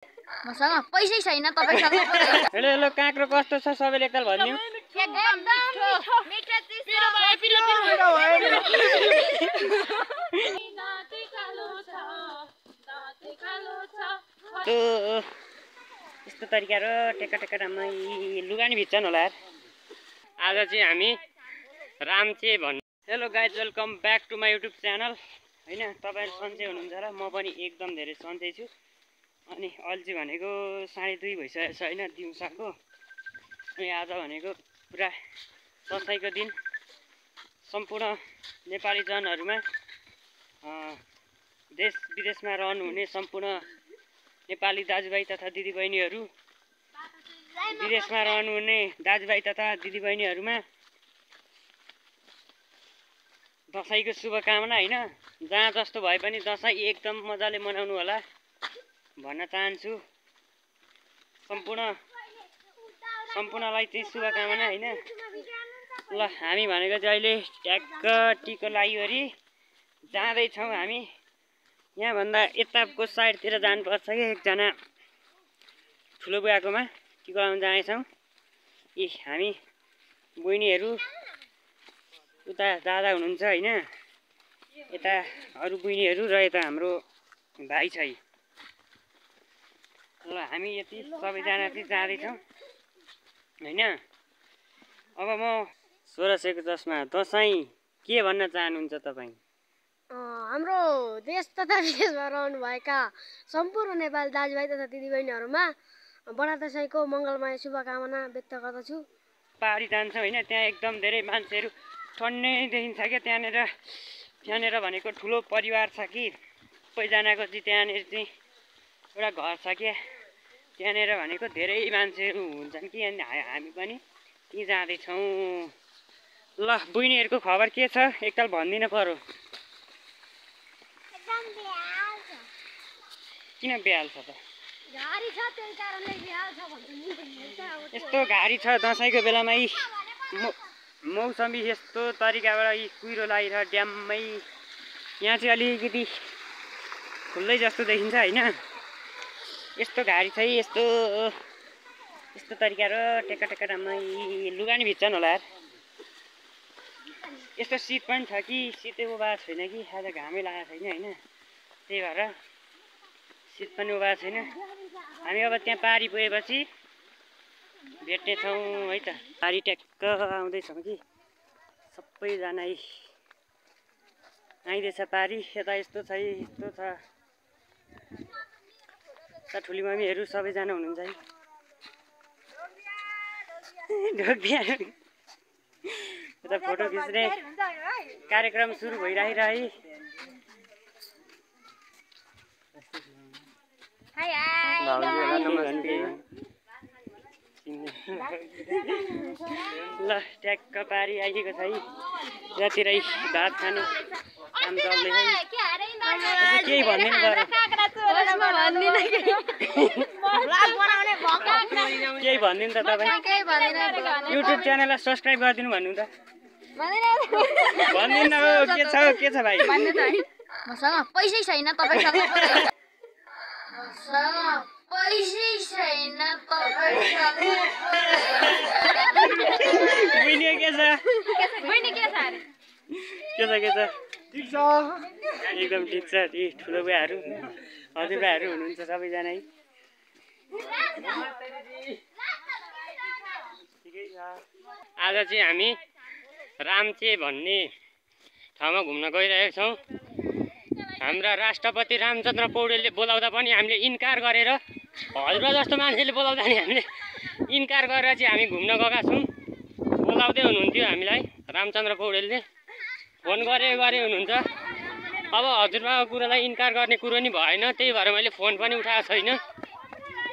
मसँग पैसै छैन तपाईसँग। हेलो हेलो काँक्रो कस्तो छ सबैले एकताल भनिदिनु। यस्तो तरिका र टेका टेका रामै लुगा नि भिज्छन् होला यार। आज चाहिँ हामी रामचे भन्नु। Hello guys welcome back to my YouTube channel होइन। तपाईँहरू सन्चै हुनुहुन्छ र म पनि एकदम धेरै सन्चै छु। अनि अहिले चाहिँ भनेको 2:30 भइसकेको छ होइन दिउँसोको। अनि आज भनेको पुरा दसैँको दिन सम्पूर्ण नेपाली जनहरूमा देश विदेशमा रहनुहुने सम्पूर्ण नेपाली दाजुभाइ तथा दिदीबहिनीहरू, विदेशमा रहनुहुने दाजुभाइ तथा दिदीबहिनीहरूमा दसैँको शुभकामना होइन। जहाँ जस्तो भए पनि दसैँ एकदम मजाले मनाउनु होला भन्न चाहन्छु। सम्पूर्णलाई चाहिँ शुभकामना होइन। ल हामी भनेको चाहिँ अहिले ट्याक्क टिको लागिवरी जाँदैछौँ हामी। यहाँभन्दा यताको साइडतिर जानुपर्छ कि एकजना ठुलो बुवाकोमा टिको लाउनु जानेछौँ। यी हामी बहिनीहरू उता दादा हुनुहुन्छ होइन, यता अरू बहिनीहरू र यता हाम्रो भाइ छ। ल हामी यति सबैजना चाहिँ जाँदैछौँ होइन। अब म 1650 दसैँ के भन्न चाहनुहुन्छ तपाईँ? हाम्रो देश तथा विदेशमा रहनुभएका सम्पूर्ण नेपाली दाजुभाइ तथा दिदीबहिनीहरूमा बडा दसैँको मङ्गलमय शुभकामना व्यक्त गर्दछु। पहाडी जान्छौँ होइन, त्यहाँ एकदम धेरै मान्छेहरू टन्नै देखिन्छ क्या। त्यहाँनिर भनेको ठुलो परिवार छ कि सबैजनाको चाहिँ त्यहाँनिर चाहिँ एउटा घर छ क्या। त्यहाँनिर भनेको धेरै मान्छेहरू हुन्छन् कि। अनि हामी पनि त्यहीँ जाँदैछौँ। ल बहिनीहरूको खबर के छ एकताल भनिदिनु पर्यो। किन बेहाल छ त? यस्तो घारी छ दसैँको बेलामा। यी मौसमी यस्तो तरिकाबाट यी कुहिरो लागिरहेको ड्याममै। यहाँ चाहिँ अलिकति खुल्लै जस्तो देखिन्छ होइन। यस्तो घारी छ यस्तो तरिका र टेका टेका रामै लुगा नि भिज्छन् होला यार। यस्तो शीत पनि छ कि शीतै उभाएको छैन कि। आज घामै लागेको छैन होइन, त्यही भएर शीत पनि उभाएको छैन। हामी अब त्यहाँ पारी पुगेपछि भेट्नेछौँ है त। पारी ट्याक्क आउँदैछौँ कि सबैजना आइदिएछ पारी। यता यस्तो छ यस्तो छ। यता ठुली मम्मीहरू सबैजना हुनुहुन्छ है। ढोग्या यता फोटो खिच्ने कार्यक्रम सुरु भइरहे। ल ट्याक्क पारी आइदिएको छ है। यतातिरै भात खाने काम चल्दैछ। केही भनिदिनु पर्यो। केही भनिदिनु त तपाईँ। युट्युब च्यानललाई सब्सक्राइब गरिदिनु भन्नु त। भनिदिनु हो के छ भाइ? मसँग पैसै छैन तपाईसँग। पैसै छैन तपाईसँग। बहिनी के छ? के छ? ठिक छ, एकदम ठिक छ। यी ठुलो बुवाहरू हजुरबाहरू हुनुहुन्छ सबैजना है। ठिकै छ। आज चाहिँ हामी रामचे भन्ने ठाउँमा घुम्न गइरहेका छौँ। हाम्रा राष्ट्रपति रामचन्द्र पौडेलले बोलाउँदा पनि हामीले इन्कार गरेर, हजुरबा जस्तो मान्छेले बोलाउँदा नि हामीले इन्कार गरेर चाहिँ हामी घुम्न गएका छौँ। बोलाउँदै हुनुहुन्थ्यो हामीलाई रामचन्द्र पौडेलले, फोन गरे हुनुहुन्छ। अब हजुरबाको कुरालाई इन्कार गर्ने कुरो नि भएन, त्यही भएर मैले फोन पनि उठाएको छैन।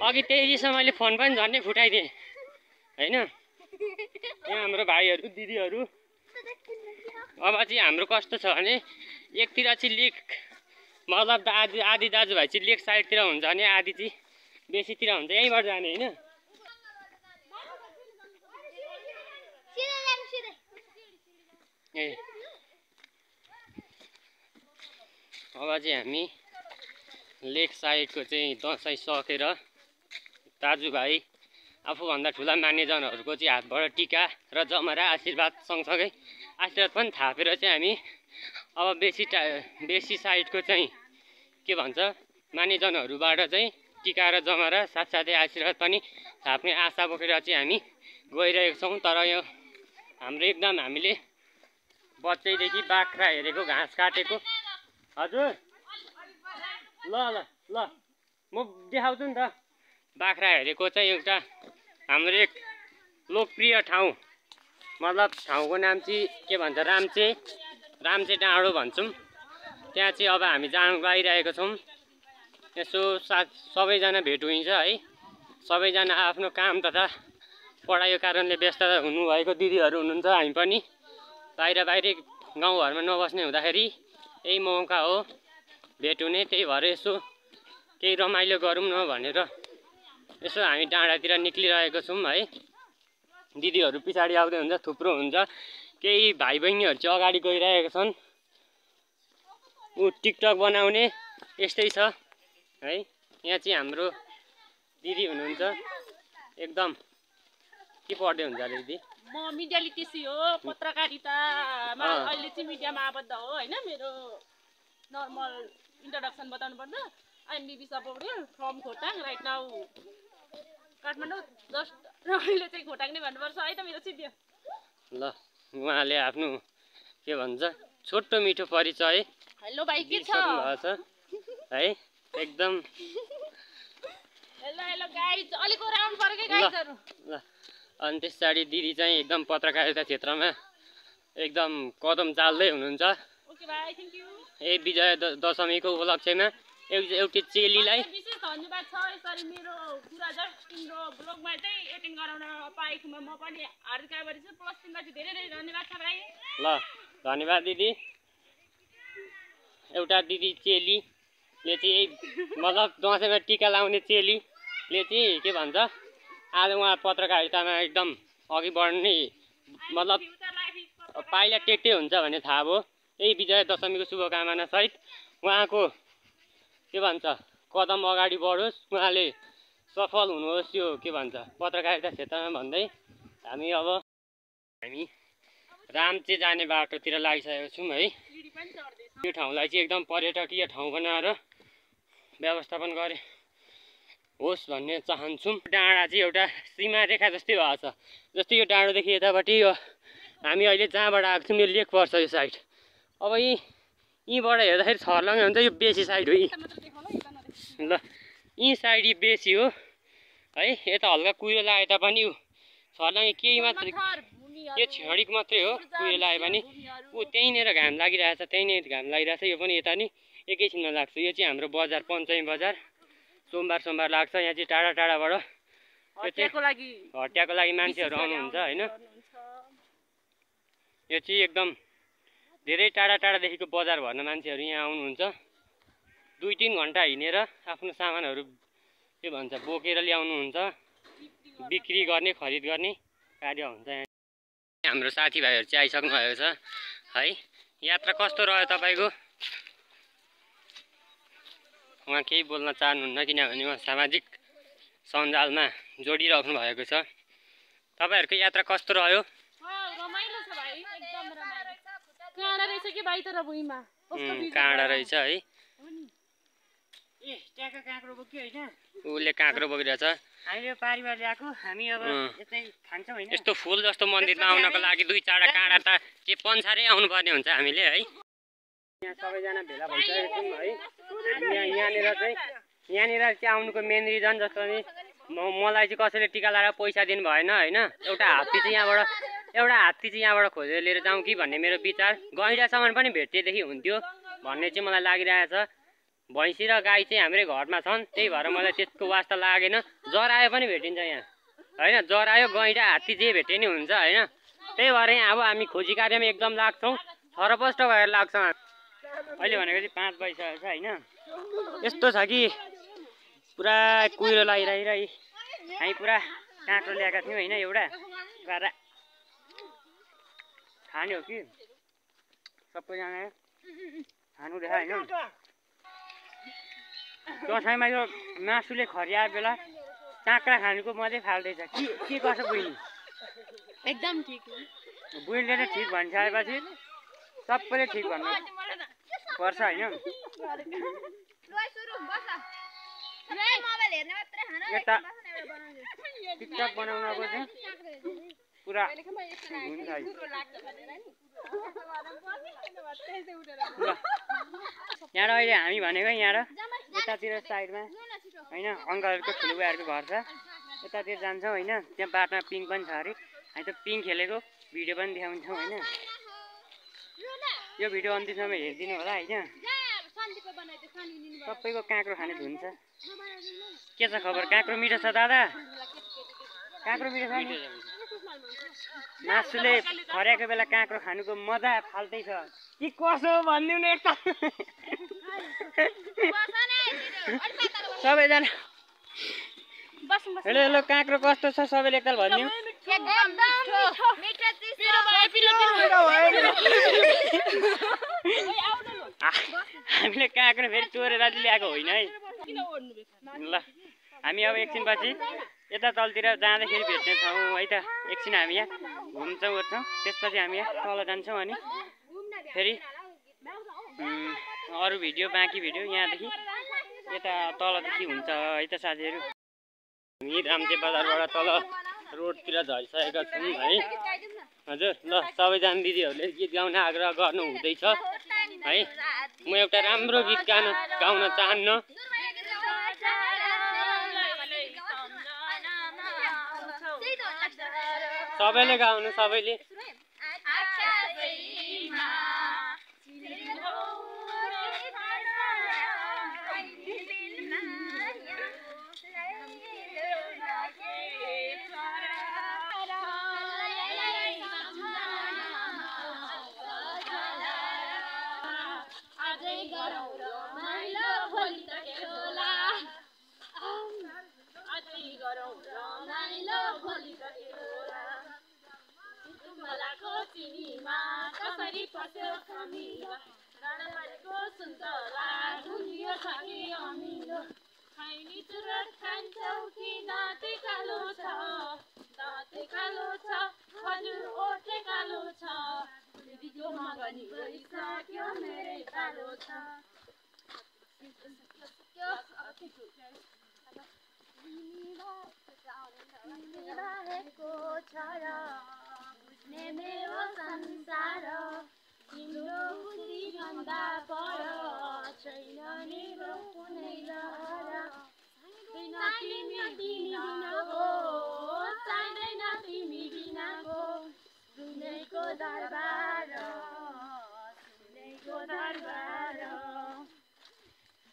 अघि त्यही रिसमा मैले फोन पनि झन्डै फुटाइदिएँ होइन। यहाँ हाम्रो भाइहरू दिदीहरू। अब चाहिँ हाम्रो कस्तो छ भने एकतिर चाहिँ लेक मतलब आधी दाजुभाइ चाहिँ लेक साइडतिर हुन्छ भने आधी चाहिँ बेसीतिर हुन्छ। यहीँबाट जाने होइन। अब चाहिँ हामी लेक साइडको चाहिँ दसैँ सकेर दाजुभाइ आफूभन्दा ठुला मान्यजनहरूको चाहिँ हातबाट टिका र जमरा आशीर्वाद सँगसँगै आशीर्वाद पनि थापेर चाहिँ हामी अब बेसी साइडको चाहिँ के भन्छ मान्यजनहरूबाट चाहिँ टिका र जमरा साथसाथै आशीर्वाद पनि थाप्ने आशा बोकेर चाहिँ हामी गइरहेको छौँ। तर यो हाम्रो एकदम हामीले बच्चैदेखि बाख्रा हेरेको घाँस काटेको हजुर ल ल ल म देखाउँछु नि त बाख्रा हेरेको चाहिँ एउटा हाम्रो एक लोकप्रिय ठाउँ मतलब ठाउँको नाम चाहिँ के भन्छ राम्चे डाँडो भन्छौँ। त्यहाँ चाहिँ अब हामी जान गइरहेको छौँ। यसो सबैजना भेट हुन्छ है। सबैजना आफ्नो काम तथा पढाइको कारणले व्यस्त हुनुभएको दिदीहरू हुनुहुन्छ। हामी पनि बाहिर गाउँघरमा नबस्ने हुँदाखेरि यही मौका हो भेट हुने। त्यही भएर यसो केही रमाइलो गरौँ न भनेर यसो हामी डाँडातिर निक्लिरहेको छौँ है। दिदीहरू पछाडि आउँदै हुन्छ, थुप्रो हुन्छ। केही भाइ बहिनीहरू चाहिँ अगाडि गइरहेका छन्। ऊ टिकटक बनाउने यस्तै छ है। यहाँ चाहिँ हाम्रो दिदी हुनुहुन्छ। एकदम के पढ्दै हुन्छ अरे दिदी? म मिडिया लिटरेसी हो, पत्रकारितामा अहिले चाहिँ मिडियामा आबद्ध हो होइन। मेरो नर्मल इन्ट्रोडक्सन बताउनु पर्दा I am Bibisa Paudel from Khotang, right now Kathmandu just. र अहिले चाहिँ खोटाङ नै भन्नुपर्छ है त मेरो सिद्धियो। ल उहाँले आफ्नो के भन्छ छोटो मिठो परिचय हेलो भाइ के छ है एकदम। हेलो गाइज, अलिक राउन्ड पर्यो के गाइजहरु। ल अनि त्यस पछाडि दिदी चाहिँ एकदम पत्रकारिता क्षेत्रमा एकदम कदम चाल्दै हुनुहुन्छ। ओके भाइ, थ्यांक यू। यही विजय दशमीको उपलक्ष्यमा एउटी चेलीलाई विशेष धन्यवाद छ। यसरी मेरो कुरा जस्ट तिम्रो ब्लगमा चाहिँ एटेन्ड गराउन पाएकोमा म पनि हार्दिक छु। प्लस तिमीलाई चाहिँ धेरै धेरै धन्यवाद छ भाइ। ल धन्यवाद दिदी। एउटा दिदी चेलीले चाहिँ मतलब दसैँमा टिका लाउने चेलीले चाहिँ के भन्छ आज उहाँ पत्रकारितामा एकदम अघि बढ्ने मतलब पाइला टेक्दै हुन्छ भन्ने थाहा भयो। यही विजय दशमीको शुभकामना सहित उहाँको के भन्छ कदम अगाडि बढोस्, उहाँले सफल हुनुहोस् यो के भन्छ पत्रकारिता क्षेत्रमा भन्दै हामी राम्चे जाने बाटोतिर लागिसकेको छौँ है। यो ठाउँलाई चाहिँ एकदम पर्यटकीय ठाउँ बनाएर व्यवस्थापन गरे होस् भन्ने चाहन्छौँ। डाँडा चाहिँ एउटा सीमा रेखा जस्तै भएको छ। जस्तै यो डाँडोदेखि यतापट्टि यो हामी अहिले जहाँबाट आएको छौँ यो लेक पर्छ यो साइड। अब यहीँबाट हेर्दाखेरि छर्लङ्गै हुन्छ। यो बेसी साइड हो ल यी साइड यो बेसी हो है। यता हल्का कुहिरो लागे तापनि ऊ छर्लङ्गे केही मात्र यो छेडिक मात्रै हो। कुहिरो लागे पनि ऊ त्यहीँनिर घाम लागिरहेछ, त्यहीँनिर घाम लागिरहेछ। यो पनि यता नि एकैछिनमा लाग्छ। यो चाहिँ हाम्रो बजार पञ्चमी बजार सोमबार लाग्छ। यहाँ चाहिँ टाढा टाढाबाट हटियाको लागि मान्छेहरू आउनुहुन्छ होइन। यो चाहिँ एकदम धेरै टाढा टाढादेखिको बजार भर्न मान्छेहरू यहाँ आउनुहुन्छ। 2-3 घन्टा हिँडेर आफ्नो सामानहरू के भन्छ बोकेर ल्याउनुहुन्छ। बिक्री गर्ने खरिद गर्ने कार्य हुन्छ। हाम्रो साथीभाइहरू चाहिँ आइसक्नु भएको छ है। यात्रा कस्तो रह्यो तपाईँको? उहाँ केही बोल्न चाहनुहुन्न किनभने उहाँ सामाजिक सञ्जालमा जोडिराख्नु भएको छ। तपाईँहरूको यात्रा कस्तो रह्यो? रमाइलो छ भाइ, एकदम रमाइलो। काँडा रहेछ के भाइ तर भुइँमा? काँडा रहेछ है। ए ट्याक्क काँक्रो बोक्यो हैन? उसले काँक्रो बोकिरहेछ। हामीले पारीमा ल्याएको हामी अब यतै खान्छौँ हैन। यस्तो फुल जस्तो मन्दिरमा आउनको लागि 2-4 काँडा त के पन्छारै आउनुपर्ने हुन्छ हामीले है। यहाँ सबैजना भेला भइसकेको छौँ है। यहाँनिर चाहिँ आउनुको मेन रिजन जस्तो नि मलाई चाहिँ कसैले टिका लगाएर पैसा दिनु भएन होइन। एउटा हात्ती चाहिँ यहाँबाट खोजेर लिएर जाउँ कि भन्ने मेरो विचार। गैँडासम्म पनि भेटिएदेखि हुन्थ्यो भन्ने चाहिँ मलाई लागिरहेछ। भैँसी र गाई चाहिँ हाम्रै घरमा छन्, त्यही भएर मलाई त्यसको वास्ता लागेन। जरायो पनि भेटिन्छ यहाँ होइन। जरायो गैँडा हात्ती जे भेटे नि हुन्छ होइन। त्यही भएर यहाँ अब हामी खोजी कार्यमा एकदम लाग्छौँ। छरपष्ट भएर लाग्छौँ। अहिले भनेको चाहिँ 5 बजिसकेको छ होइन। यस्तो छ कि पुरा कुहिरो लागिरहि हामी पुरा काँक्रो ल्याएका थियौँ होइन। एउटा गरेर खाने हो कि सबैजना खानु देखा होइन। दसैँमा यो मासुले खरिया बेला काँक्रा खानुको मजै फाल्दैछ के गर्छ बहिनी एकदम ठिक हो बुढीले नै ठिक भनिसकेपछि सबैले ठिक भन्नु पर्छ होइन यता टिकटक बनाउनको चाहिँ पुरा हुन्छ यहाँ अहिले हामी भनेको यहाँ यतातिर साइडमा होइन अङ्कलहरूको ठुलो बुवाहरूको घर छ यतातिर जान्छौँ होइन त्यहाँ बाटोमा पिङ पनि छ अरे हामी त पिङ खेलेको भिडियो पनि देखाउँछौँ होइन यो भिडियो अन्तिमसम्म हेरिदिनु होला होइन सबैको काँक्रो खाने धुन छ के छ खबर काँक्रो मिठो छ दादा काँक्रो मिठो छ नि मासुले खर्याएको बेला काँक्रो खानुको मजा फाल्टै छ कि कसो भनिदिउँ न एकताल सबैजना हेलो हेलो काँक्रो कस्तो छ सबैले एकताल भनिदिउँ हामीले काँक्रो फेरि चोरेर ल्याएको होइन है ल हामी अब एकछिनपछि यता तलतिर जाँदाखेरि भेट्नेछौँ है त एकछिन हामी यहाँ घुम्छौँ ओर्छौँ त्यसपछि हामी यहाँ तल जान्छौँ अनि फेरि अरू भिडियो बाँकी भिडियो यहाँदेखि यता तलदेखि हुन्छ है त साथीहरू हामी रामजे बजारबाट तल रोडतिर झरिसकेका छौँ है हजुर ल सबैजना दिदीहरूले गीत गाउन आग्रह गर्नु हुँदैछ है म एउटा राम्रो गीत गाउन चाहन्न सबैले गाउनु सबैले कसरी पस्यो खमिलो राणाबारीको सुन्तला ढुङ्गियो छाकी अमिलो खैनी चुरोट खान्छौ कि दाँते कालो छ हजुर ओठे कालो छ दिदीको मगनी गइसक्यो मेरै कालो छ मेरो संसार तिम्रो खुसी भन्दा पर छैन मेरो कुनै लहर तिमी बिनाको चाहिँदैन तिमी बिनाको सुनेको दरबार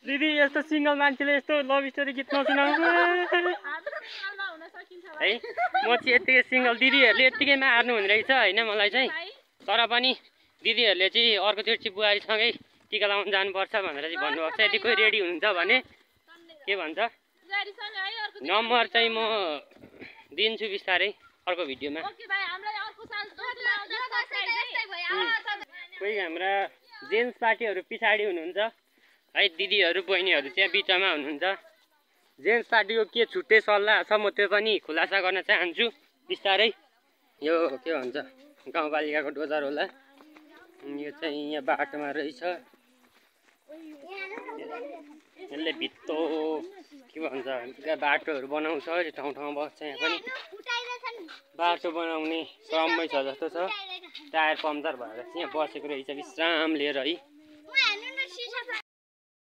दिदी यस्तो सिङ्गल मान्छेले यस्तो लभ स्टोरी गीत नसुनाउनु है म चाहिँ यत्तिकै सिङ्गल दिदीहरूले यत्तिकै मार्नु हुने रहेछ होइन मलाई चाहिँ तर पनि दिदीहरूले चाहिँ अर्कोचोटि बुहारीसँगै टिका लगाउनु जानुपर्छ भनेर चाहिँ भन्नुभएको छ यदि कोही रेडी हुनुहुन्छ भने के भन्छ नम्बर चाहिँ म दिन्छु बिस्तारै अर्को भिडियोमा कोही हाम्रा जेन्ट्स पार्टीहरू पछाडि हुनुहुन्छ है दिदीहरू बहिनीहरू चाहिँ बिचमा हुनुहुन्छ जेन्ट्स पार्टीको के छुट्टै सल्लाह छ म त्यो पनि खुलासा गर्न चाहन्छु बिस्तारै यो के भन्छ गाउँपालिकाको डोजर होला यो चाहिँ यहाँ बाटोमा रहेछ यसले भित्तो के भन्छ बाटोहरू बनाउँछ ठाउँ ठाउँमा बस्छ यहाँ पनि बाटो बनाउने क्रममै छ जस्तो छ टायर पम्चर भएर चाहिँ यहाँ बसेको रहेछ विश्राम लिएर है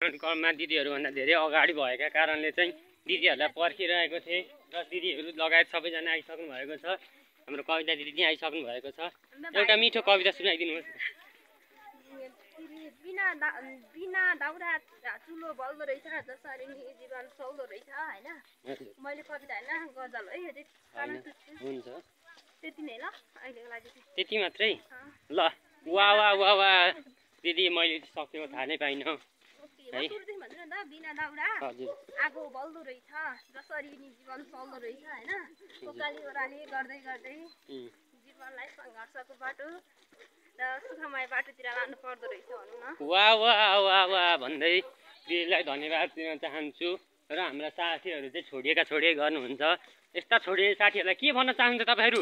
कममा दिदीहरूभन्दा धेरै अगाडि भएका कारणले चाहिँ दिदीहरूलाई पर्खिरहेको थिएँ र दिदीहरू लगायत सबैजना आइसक्नु भएको छ हाम्रो कविता दिदी त्यहाँ आइसक्नु भएको छ एउटा मिठो कविता सुनाइदिनुहोस् बिना दाउरा चुलो बल्दो रहेछ जसरी नि जीवन सौलो रहेछ होइन मैले कविता होइन गजल है हुन्छ त्यति नै ल अहिलेको लागि त्यति मात्रै ल वा वा वा वा दिदी मैले सकेको थाहा नै पाइनँ है बिना दाउरा आगो बल्दो रहेछ जसरी नि जीवन चल्दो रहेछ होइन ओकाली ओह्राली गर्दै गर्दै जीवनलाई सङ्घर्षको बाटो र सुखमय बाटोतिर लानु पर्दो रहेछ भनौँ न वा वा वा वा भन्दै दिदीलाई धन्यवाद दिन चाहन्छु र हाम्रा साथीहरू चाहिँ छोडिएका गर्नुहुन्छ। यस्ता छोडिए साथीहरूलाई के भन्न चाहनुहुन्छ तपाईँहरू?